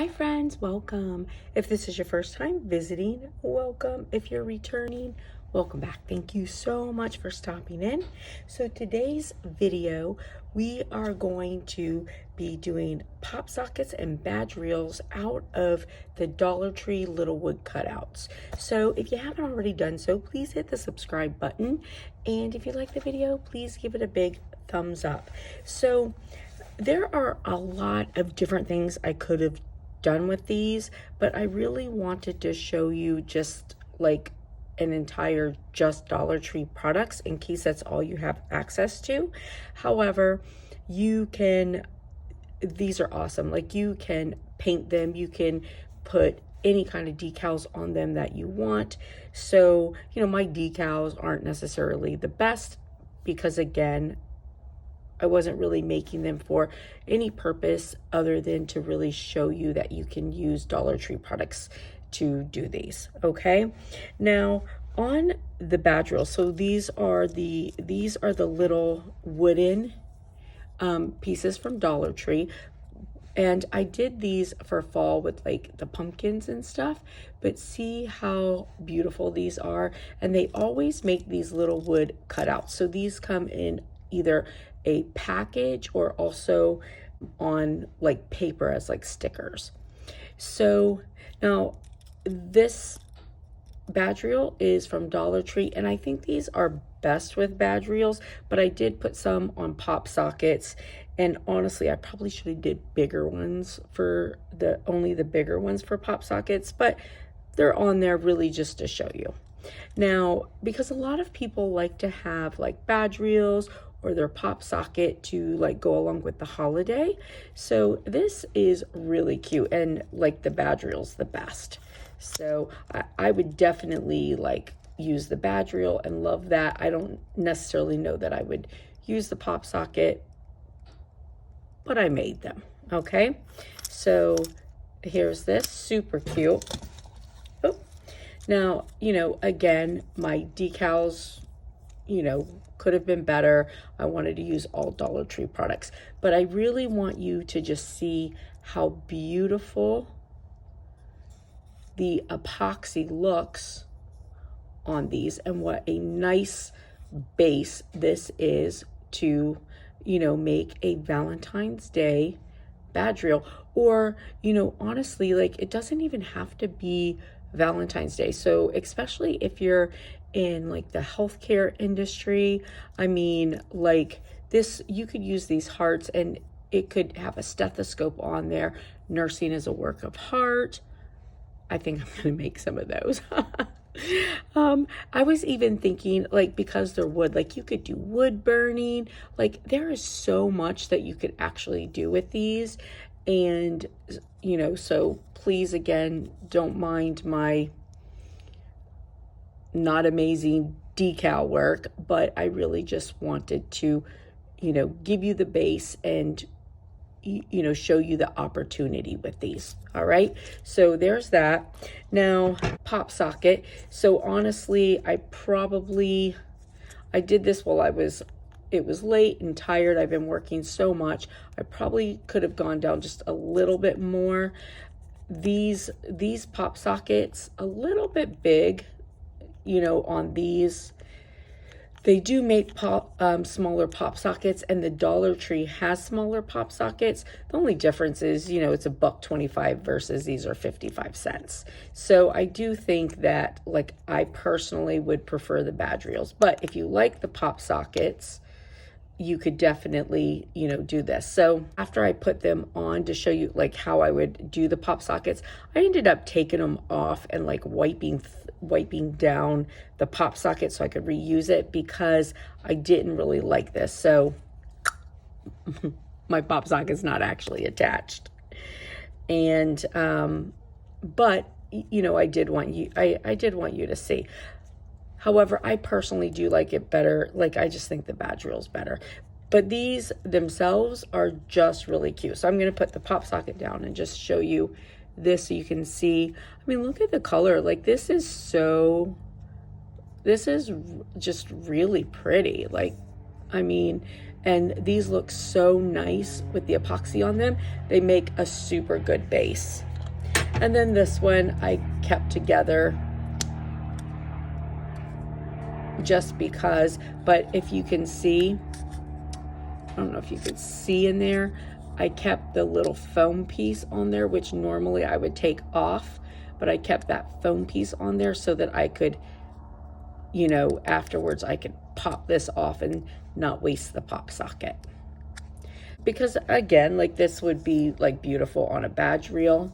Hi friends, welcome. If this is your first time visiting, welcome. If you're returning, welcome back. Thank you so much for stopping in. So today's video, we are going to be doing pop sockets and badge reels out of the Dollar Tree little wood cutouts. So if you haven't already done so, please hit the subscribe button. And if you like the video, please give it a big thumbs up. So there are a lot of different things I could have done with these, but I really wanted to show you just like an entire just Dollar Tree products in case that's all you have access to. However, these are awesome. Like, you can paint them, you can put any kind of decals on them that you want. So, my decals aren't necessarily the best because, again, I wasn't really making them for any purpose other than to really show you that you can use Dollar Tree products to do these. Okay, now on the badge reel, so these are the little wooden pieces from Dollar Tree, and I did these for fall with like the pumpkins and stuff, but see how beautiful these are. And they always make these little wood cutouts, so these come in either a package or also on like paper as like stickers. So now this badge reel is from Dollar Tree, and I think these are best with badge reels, but I did put some on pop sockets, and honestly I probably should have did bigger ones for only the bigger ones for pop sockets, but they're on there really just to show you. Now, because a lot of people like to have like badge reels or their pop socket to like go along with the holiday, so this is really cute, and like the badge reel's the best. So I would definitely like use the badge reel and love that. I don't necessarily know that I would use the pop socket, but I made them. Okay, so here's this, super cute. Oh, now, again, my decals, could have been better. I wanted to use all Dollar Tree products, but I really want you to just see how beautiful the epoxy looks on these and what a nice base this is to, make a Valentine's Day badge reel. Or, honestly, like, it doesn't even have to be Valentine's Day. So especially if you're in like the healthcare industry, I mean, like this, you could use these hearts and it could have a stethoscope on there. Nursing is a work of art. I think I'm gonna make some of those. I was even thinking, like, because they're wood, like you could do wood burning. Like, there is so much that you could actually do with these. And so please, again, don't mind my not amazing decal work, but I really just wanted to, give you the base and, show you the opportunity with these. All right, so there's that. Now, pop socket. So honestly, I did this while it was late and tired. I've been working so much. I probably could have gone down just a little bit more. These pop sockets, a little bit big, on these. They do make smaller pop sockets, and the Dollar Tree has smaller pop sockets. The only difference is, it's $1.25 versus these are 55 cents. So I do think that, like, I personally would prefer the badge reels, but if you like the pop sockets, you could definitely, do this. So after I put them on to show you like how I would do the pop sockets, I ended up taking them off and like wiping down the pop socket so I could reuse it, because I didn't really like this. So my pop socket's not actually attached. And, but I did want you to see. However, I personally do like it better. Like, I just think the badge reel's better. But these themselves are just really cute. So I'm going to put the pop socket down and just show you this so you can see. I mean, look at the color. Like, this is just really pretty. Like, I mean, and these look so nice with the epoxy on them. They make a super good base. And then this one I kept together just because, but if you can see, I don't know if you could see in there, I kept the little foam piece on there, which normally I would take off, but I kept that foam piece on there so that I could, you know, afterwards I could pop this off and not waste the pop socket. Because again, like this would be like beautiful on a badge reel.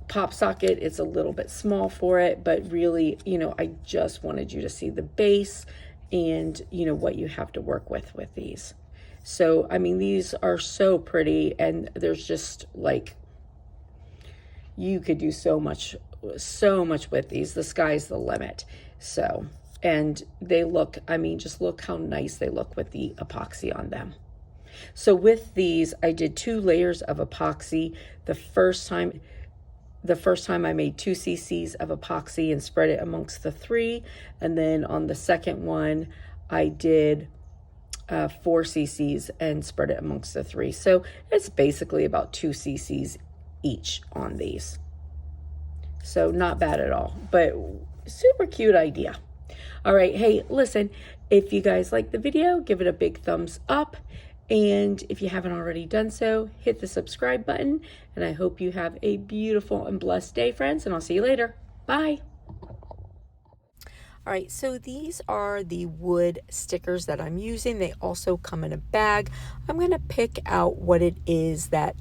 Pop socket, it's a little bit small for it, but really, you know, I just wanted you to see the base and, you know, what you have to work with these. So, I mean, these are so pretty, and there's just like, you could do so much with these. The sky's the limit. So, and they look, I mean, just look how nice they look with the epoxy on them. So with these, I did 2 layers of epoxy. The first time I made 2 cc's of epoxy and spread it amongst the 3. And then on the second one, I did 4 cc's and spread it amongst the 3. So it's basically about 2 cc's each on these. So not bad at all, but super cute idea. All right, hey, listen, if you guys like the video, give it a big thumbs up. And if you haven't already done so, hit the subscribe button. And I hope you have a beautiful and blessed day, friends. And I'll see you later. Bye. All right, so these are the wood stickers that I'm using. They also come in a bag. I'm going to pick out what it is that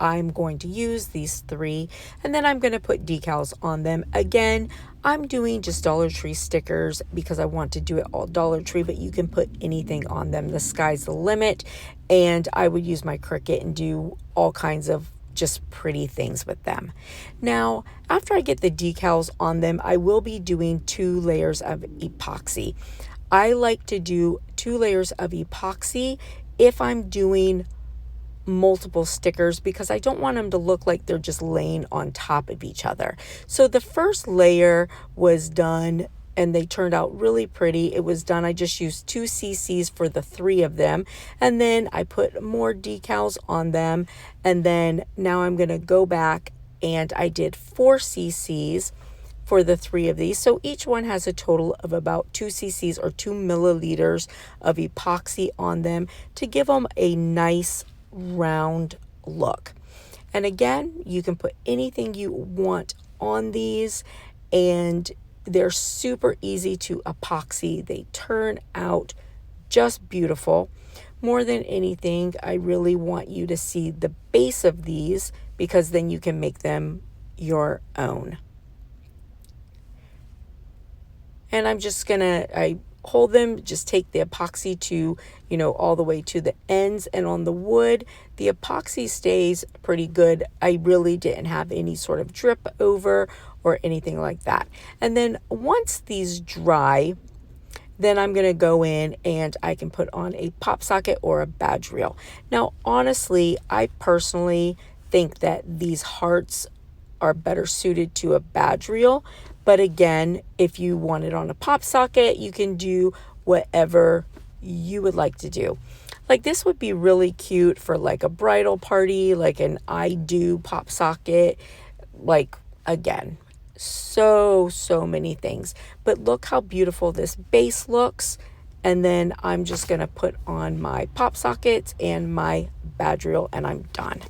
I'm going to use, these 3, and then I'm going to put decals on them. Again, I'm doing just Dollar Tree stickers because I want to do it all Dollar Tree, but you can put anything on them. The sky's the limit, and I would use my Cricut and do all kinds of just pretty things with them. Now, after I get the decals on them, I will be doing 2 layers of epoxy. I like to do 2 layers of epoxy if I'm doing multiple stickers because I don't want them to look like they're just laying on top of each other. So the first layer was done and they turned out really pretty. It was done, I just used 2 cc's for the 3 of them, and then I put more decals on them, and then now I'm going to go back and I did 4 cc's for the 3 of these. So each one has a total of about 2 cc's or 2 milliliters of epoxy on them to give them a nice round look. And again, you can put anything you want on these, and they're super easy to epoxy. They turn out just beautiful. More than anything, I really want you to see the base of these because then you can make them your own. And I'm just gonna, I hold them, just take the epoxy to, you know, all the way to the ends, and on the wood, the epoxy stays pretty good. I really didn't have any sort of drip over or anything like that. And then once these dry, then I'm going to go in and I can put on a pop socket or a badge reel. Now, honestly, I personally think that these hearts are better suited to a badge reel. But again, if you want it on a pop socket, you can do whatever you would like to do. Like this would be really cute for like a bridal party, like an I do pop socket. Like again, so many things. But look how beautiful this base looks. And then I'm just going to put on my pop sockets and my badge reel and I'm done.